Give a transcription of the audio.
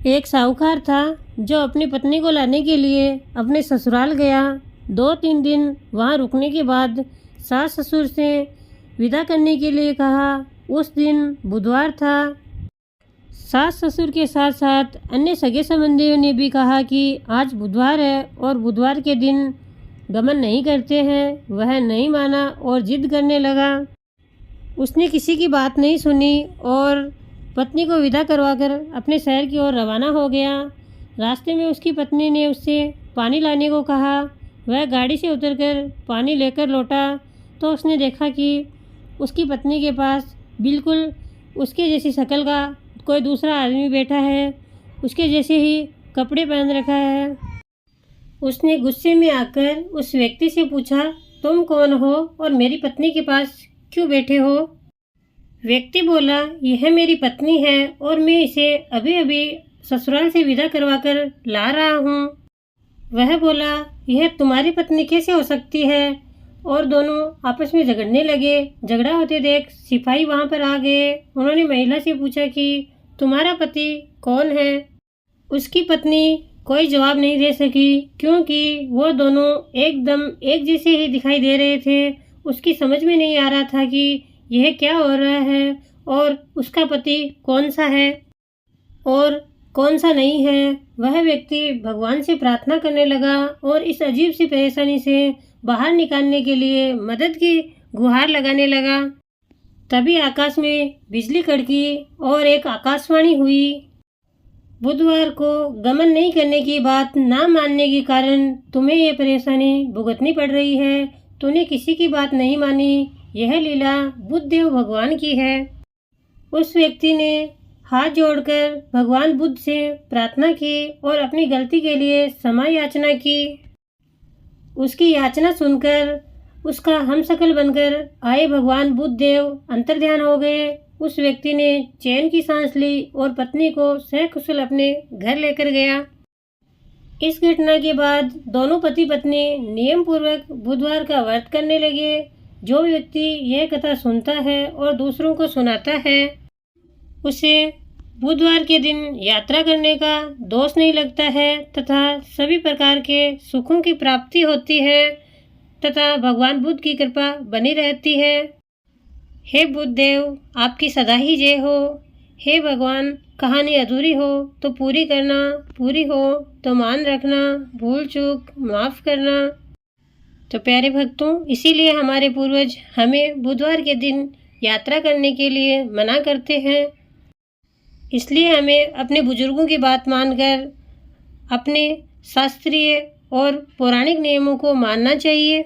एक साहूकार था जो अपनी पत्नी को लाने के लिए अपने ससुराल गया। 2-3 दिन वहाँ रुकने के बाद सास ससुर से विदा करने के लिए कहा। उस दिन बुधवार था। सास ससुर के साथ साथ अन्य सगे संबंधियों ने भी कहा कि आज बुधवार है और बुधवार के दिन गमन नहीं करते हैं। वह नहीं माना और जिद करने लगा। उसने किसी की बात नहीं सुनी और पत्नी को विदा करवाकर अपने शहर की ओर रवाना हो गया। रास्ते में उसकी पत्नी ने उससे पानी लाने को कहा। वह गाड़ी से उतरकर पानी लेकर लौटा तो उसने देखा कि उसकी पत्नी के पास बिल्कुल उसके जैसी शक्ल का कोई दूसरा आदमी बैठा है। उसके जैसे ही कपड़े पहन रखा है। उसने गुस्से में आकर उस व्यक्ति से पूछा, तुम कौन हो और मेरी पत्नी के पास क्यों बैठे हो? व्यक्ति बोला, यह मेरी पत्नी है और मैं इसे अभी अभी ससुराल से विदा करवाकर ला रहा हूँ। वह बोला, यह तुम्हारी पत्नी कैसे हो सकती है? और दोनों आपस में झगड़ने लगे। झगड़ा होते देख सिपाही वहाँ पर आ गए। उन्होंने महिला से पूछा कि तुम्हारा पति कौन है? उसकी पत्नी कोई जवाब नहीं दे सकी क्योंकि वो दोनों एकदम एक जैसे ही दिखाई दे रहे थे। उसकी समझ में नहीं आ रहा था कि यह क्या हो रहा है और उसका पति कौन सा है और कौन सा नहीं है। वह व्यक्ति भगवान से प्रार्थना करने लगा और इस अजीब सी परेशानी से बाहर निकालने के लिए मदद की गुहार लगाने लगा। तभी आकाश में बिजली कड़की और एक आकाशवाणी हुई। बुधवार को गमन नहीं करने की बात ना मानने के कारण तुम्हें ये परेशानी भुगतनी पड़ रही है। तूने किसी की बात नहीं मानी। यह लीला बुद्धदेव भगवान की है। उस व्यक्ति ने हाथ जोड़कर भगवान बुद्ध से प्रार्थना की और अपनी गलती के लिए क्षमा याचना की। उसकी याचना सुनकर उसका हमशक्ल बनकर आए भगवान बुद्धदेव अंतर्ध्यान हो गए। उस व्यक्ति ने चैन की सांस ली और पत्नी को सकुशल अपने घर लेकर गया। इस घटना के बाद दोनों पति पत्नी नियम पूर्वक बुधवार का व्रत करने लगे। जो व्यक्ति यह कथा सुनता है और दूसरों को सुनाता है उसे बुधवार के दिन यात्रा करने का दोष नहीं लगता है तथा सभी प्रकार के सुखों की प्राप्ति होती है तथा भगवान बुद्ध की कृपा बनी रहती है। हे बुद्धदेव, आपकी सदा ही जय हो। हे भगवान, कहानी अधूरी हो तो पूरी करना, पूरी हो तो मान रखना, भूल चूक माफ़ करना। तो प्यारे भक्तों, इसीलिए हमारे पूर्वज हमें बुधवार के दिन यात्रा करने के लिए मना करते हैं। इसलिए हमें अपने बुजुर्गों की बात मानकर अपने शास्त्रीय और पौराणिक नियमों को मानना चाहिए।